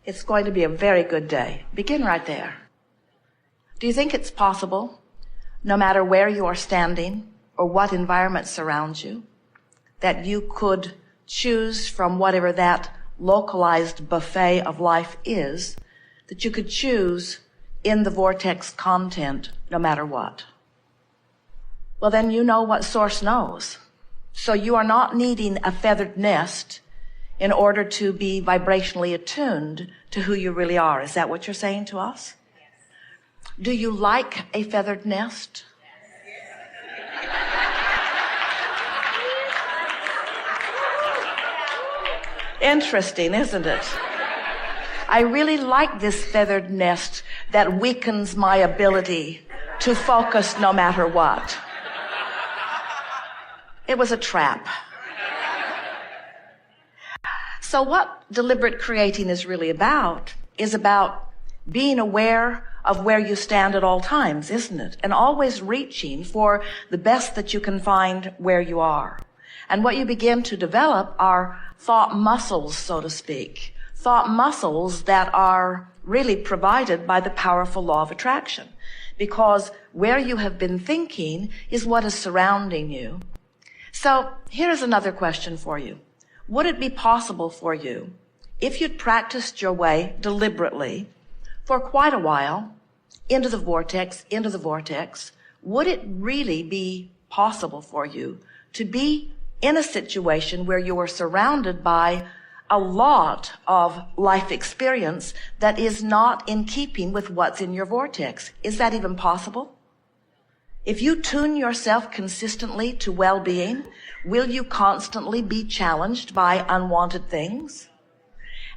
It's going to be a very good day. Begin right there. Do you think it's possible, no matter where you are standing or what environment surrounds you, that you could choose from whatever that localized buffet of life is, that you could choose in the vortex content no matter what? Well, then you know what Source knows. So you are not needing a feathered nest in order to be vibrationally attuned to who you really are. Is that what you're saying to us? Yes. Do you like a feathered nest? Interesting, isn't it? I really like this feathered nest that weakens my ability to focus no matter what. It was a trap. So what deliberate creating is really about is about being aware of where you stand at all times, isn't it? And always reaching for the best that you can find where you are. And what you begin to develop are thought muscles, so to speak. Thought muscles that are really provided by the powerful law of attraction. Because where you have been thinking is what is surrounding you. So here's another question for you. Would it be possible for you, if you'd practiced your way deliberately for quite a while, into the vortex, would it really be possible for you to be in a situation where you are surrounded by a lot of life experience that is not in keeping with what's in your vortex? Is that even possible? If you tune yourself consistently to well-being, will you constantly be challenged by unwanted things?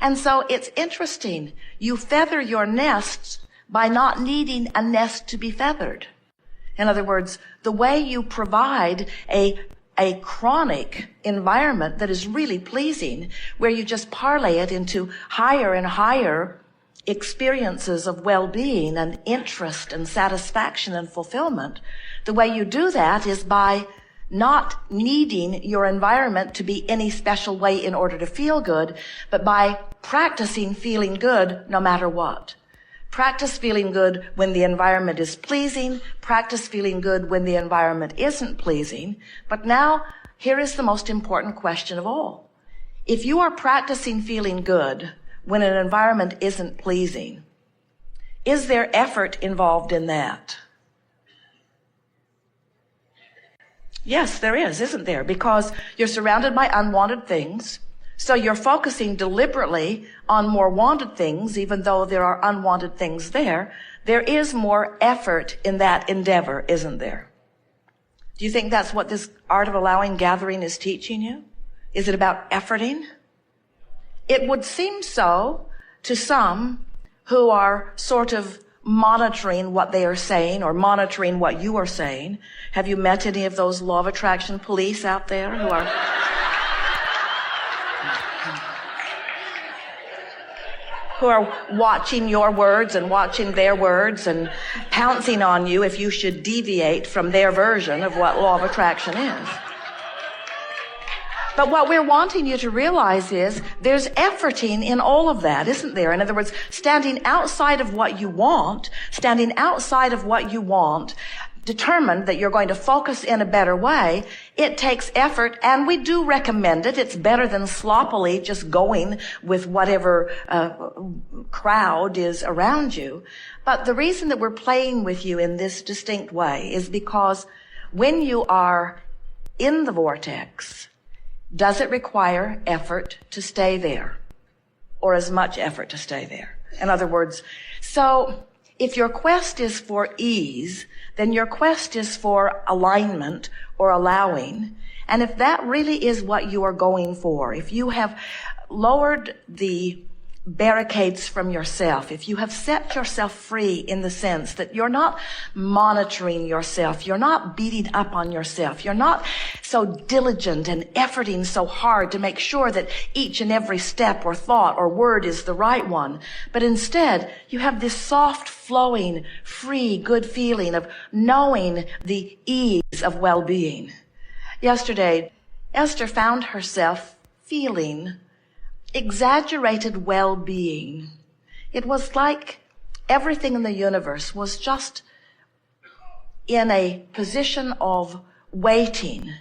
And so it's interesting. You feather your nests by not needing a nest to be feathered. In other words, the way you provide a chronic environment that is really pleasing, where you just parlay it into higher and higher experiences of well-being and interest and satisfaction and fulfillment. The way you do that is by not needing your environment to be any special way in order to feel good, but by practicing feeling good no matter what. Practice feeling good when the environment is pleasing. Practice feeling good when the environment isn't pleasing. But now, here is the most important question of all. If you are practicing feeling good when an environment isn't pleasing, is there effort involved in that? Yes, there is, isn't there? Because you're surrounded by unwanted things. So you're focusing deliberately on more wanted things, even though there are unwanted things there. There is more effort in that endeavor, isn't there? Do you think that's what this art of allowing gathering is teaching you? Is it about efforting? It would seem so to some who are sort of monitoring what they are saying or monitoring what you are saying. Have you met any of those law of attraction police out there who are watching your words and watching their words and pouncing on you if you should deviate from their version of what law of attraction is? But what we're wanting you to realize is there's efforting in all of that, isn't there? In other words, standing outside of what you want, determined that you're going to focus in a better way, it takes effort, and we do recommend it. It's better than sloppily just going with whatever crowd is around you. But the reason that we're playing with you in this distinct way is because when you are in the vortex, does it require effort to stay there, or as much effort to stay there? In other words, so if your quest is for ease, then your quest is for alignment or allowing. And if that really is what you are going for, if you have lowered the barricades from yourself, if you have set yourself free in the sense that you're not monitoring yourself, you're not beating up on yourself, you're not so diligent and efforting so hard to make sure that each and every step or thought or word is the right one, but instead you have this soft, flowing, free, good feeling of knowing the ease of well-being. Yesterday, Esther found herself feeling exaggerated well-being. It was like everything in the universe was just in a position of waiting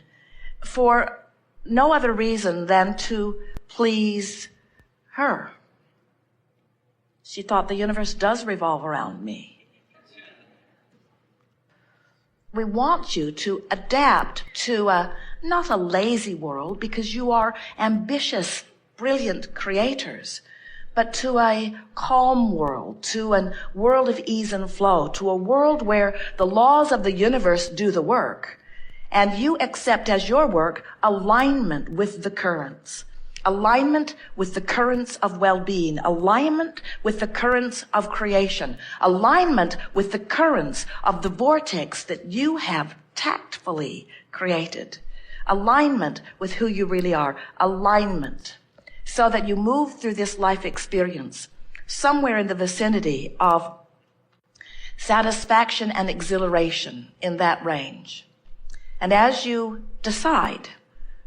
for no other reason than to please her. She thought the universe does revolve around me. We want you to adapt to not a lazy world, because you are ambitious, brilliant creators, but to a calm world, to a world of ease and flow, to a world where the laws of the universe do the work, and you accept as your work alignment with the currents. Alignment with the currents of well-being, alignment with the currents of creation, alignment with the currents of the vortex that you have tactfully created, alignment with who you really are, alignment, so that you move through this life experience somewhere in the vicinity of satisfaction and exhilaration, in that range. And as you decide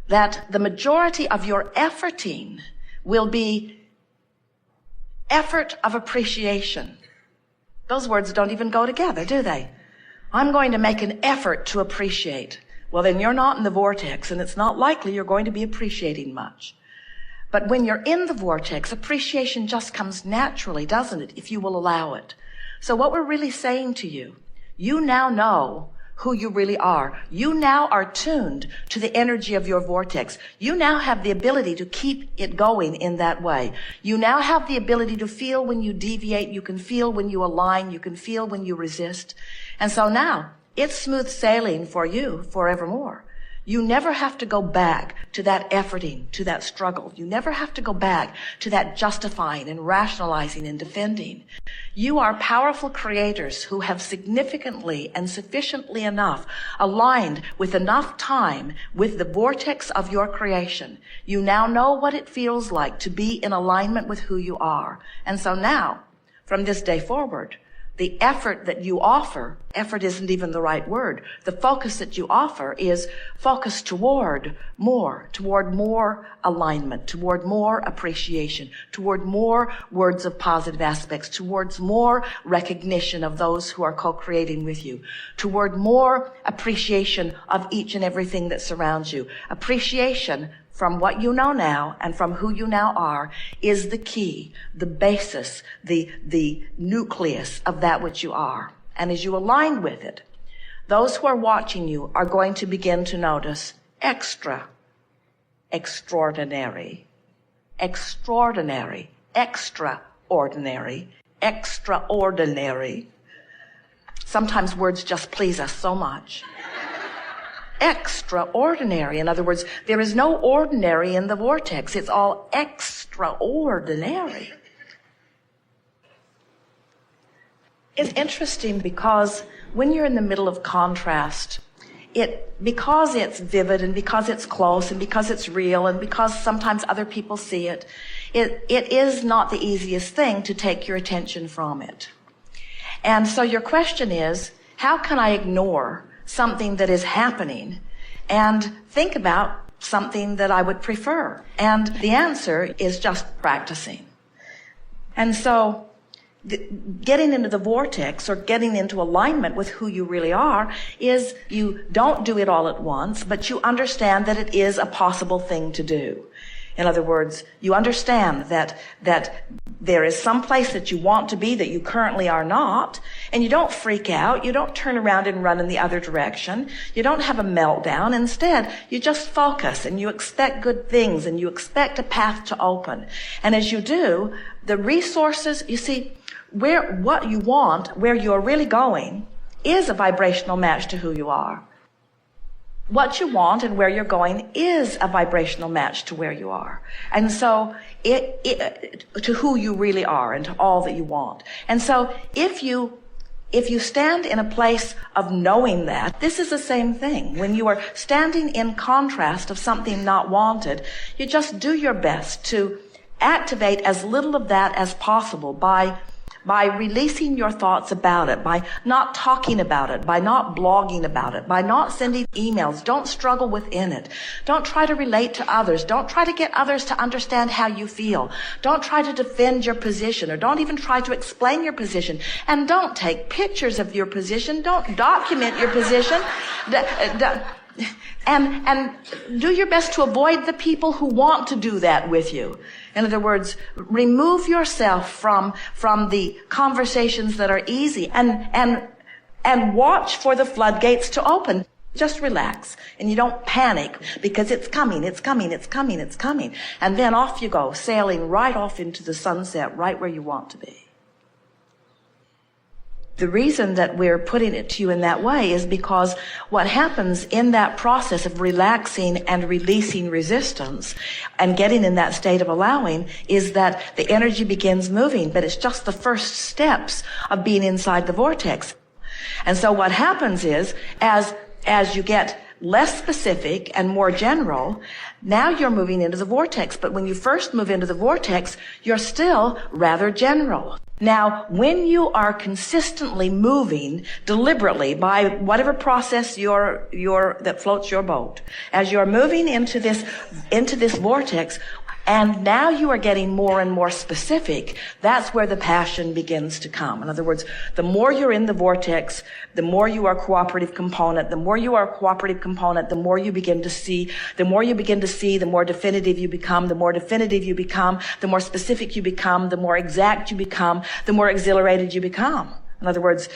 that the majority of your efforting will be effort of appreciation. Those words don't even go together, do they? I'm going to make an effort to appreciate. Well, then you're not in the vortex, and it's not likely you're going to be appreciating much. But when you're in the vortex, appreciation just comes naturally, doesn't it, if you will allow it? So what we're really saying to you, you now know who you really are. You now are tuned to the energy of your vortex. You now have the ability to keep it going in that way. You now have the ability to feel when you deviate. You can feel when you align. You can feel when you resist. And so now it's smooth sailing for you forevermore. You never have to go back to that efforting, to that struggle. You never have to go back to that justifying and rationalizing and defending. You are powerful creators who have significantly and sufficiently enough aligned with enough time with the vortex of your creation. You now know what it feels like to be in alignment with who you are. And so now, from this day forward, the effort that you offer, effort isn't even the right word. The focus that you offer is focus toward more alignment, toward more appreciation, toward more words of positive aspects, towards more recognition of those who are co-creating with you, toward more appreciation of each and everything that surrounds you. Appreciation from what you know now and from who you now are is the key, the basis, the nucleus of that which you are. And as you align with it, those who are watching you are going to begin to notice extraordinary, extraordinary. Sometimes words just please us so much. Extraordinary. In other words, there is no ordinary in the vortex. It's all extraordinary. It's interesting because when you're in the middle of contrast, because it's vivid and because it's close and because it's real and because sometimes other people see it, it is not the easiest thing to take your attention from it. And so your question is, how can I ignore something that is happening and think about something that I would prefer? And the answer is just practicing. And so getting into the vortex or getting into alignment with who you really are is you don't do it all at once, but you understand that it is a possible thing to do. In other words, you understand that there is some place that you want to be that you currently are not, and you don't freak out, you don't turn around and run in the other direction, you don't have a meltdown. Instead, you just focus and you expect good things and you expect a path to open. And as you do, the resources, you see, what you want, where you're really going, is a vibrational match to who you are. What you want and where you're going is a vibrational match to where you are. And so to who you really are and to all that you want. And so if you stand in a place of knowing that, this is the same thing. When you are standing in contrast of something not wanted, you just do your best to activate as little of that as possible by by releasing your thoughts about it, by not talking about it, by not blogging about it, by not sending emails. Don't struggle within it. Don't try to relate to others. Don't try to get others to understand how you feel. Don't try to defend your position, or don't even try to explain your position. And don't take pictures of your position. Don't document your position. And do your best to avoid the people who want to do that with you. In other words, remove yourself from the conversations that are easy and watch for the floodgates to open. Just relax, and you don't panic, because it's coming, it's coming, it's coming, it's coming. And then off you go, sailing right off into the sunset, right where you want to be. The reason that we're putting it to you in that way is because what happens in that process of relaxing and releasing resistance and getting in that state of allowing is that the energy begins moving, but it's just the first steps of being inside the vortex. And so what happens is, as you get less specific and more general, now you're moving into the vortex. But when you first move into the vortex, you're still rather general. Now, when you are consistently moving deliberately by whatever process that floats your boat, as you're moving into this vortex, and now you are getting more and more specific, that's where the passion begins to come. In other words, the more you're in the vortex, the more you are a cooperative component. The more you are a cooperative component, the more you begin to see. The more you begin to see, the more definitive you become. The more definitive you become, the more specific you become. The more exact you become, the more exhilarated you become. In other words,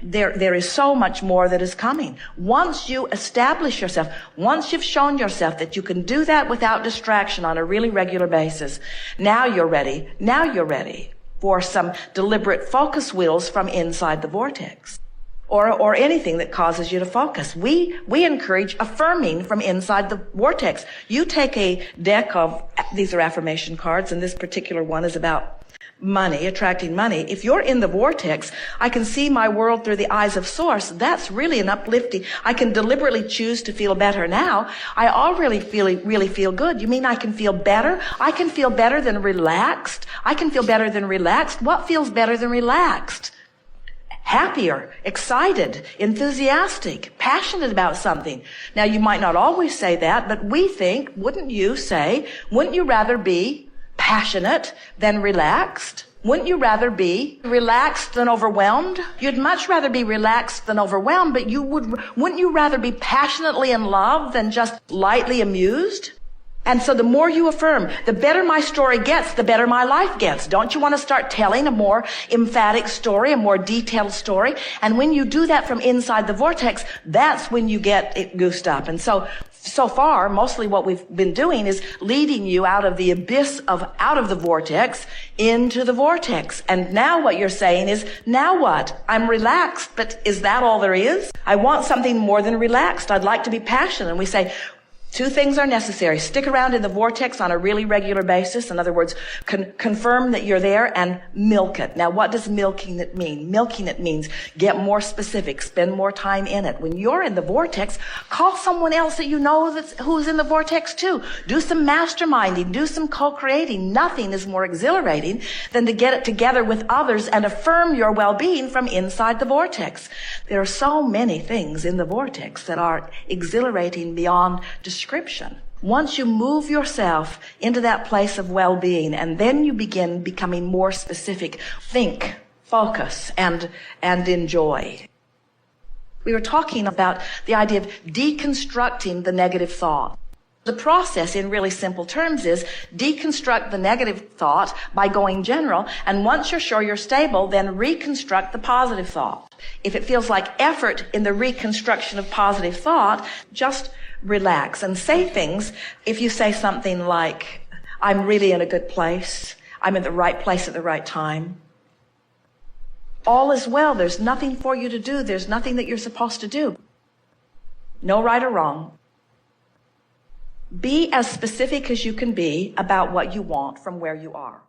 there is so much more that is coming. Once you establish yourself, once you've shown yourself that you can do that without distraction on a really regular basis, now you're ready. Now you're ready for some deliberate focus wheels from inside the vortex. Or anything that causes you to focus. We encourage affirming from inside the vortex. You take a deck of, these are affirmation cards, and this particular one is about money, attracting money. If you're in the vortex, I can see my world through the eyes of Source. That's really an uplifting. I can deliberately choose to feel better now. I already really feel good. You mean I can feel better? I can feel better than relaxed. I can feel better than relaxed. What feels better than relaxed? Happier, excited, enthusiastic, passionate about something. Now, you might not always say that, but we think, wouldn't you rather be passionate than relaxed? Wouldn't you rather be relaxed than overwhelmed? You'd much rather be relaxed than overwhelmed, but wouldn't you rather be passionately in love than just lightly amused? And so the more you affirm, the better my story gets, the better my life gets. Don't you want to start telling a more emphatic story, a more detailed story? And when you do that from inside the vortex, that's when you get it goosed up. And so far, mostly what we've been doing is leading you out of the abyss out of the vortex into the vortex. And now what you're saying is, now what? I'm relaxed, but is that all there is? I want something more than relaxed. I'd like to be passionate. And we say, two things are necessary. Stick around in the vortex on a really regular basis. In other words, confirm that you're there and milk it. Now, what does milking it mean? Milking it means get more specific, spend more time in it. When you're in the vortex, call someone else that you know who's in the vortex too. Do some masterminding, do some co-creating. Nothing is more exhilarating than to get it together with others and affirm your well-being from inside the vortex. There are so many things in the vortex that are exhilarating beyond description. Once you move yourself into that place of well-being, and then you begin becoming more specific, think, focus, and enjoy. We were talking about the idea of deconstructing the negative thought. The process in really simple terms is deconstruct the negative thought by going general, and once you're sure you're stable, then reconstruct the positive thought. If it feels like effort in the reconstruction of positive thought, just relax and say things. If you say something like, I'm really in a good place, I'm in the right place at the right time, all is well, there's nothing for you to do, there's nothing that you're supposed to do. No right or wrong. Be as specific as you can be about what you want from where you are.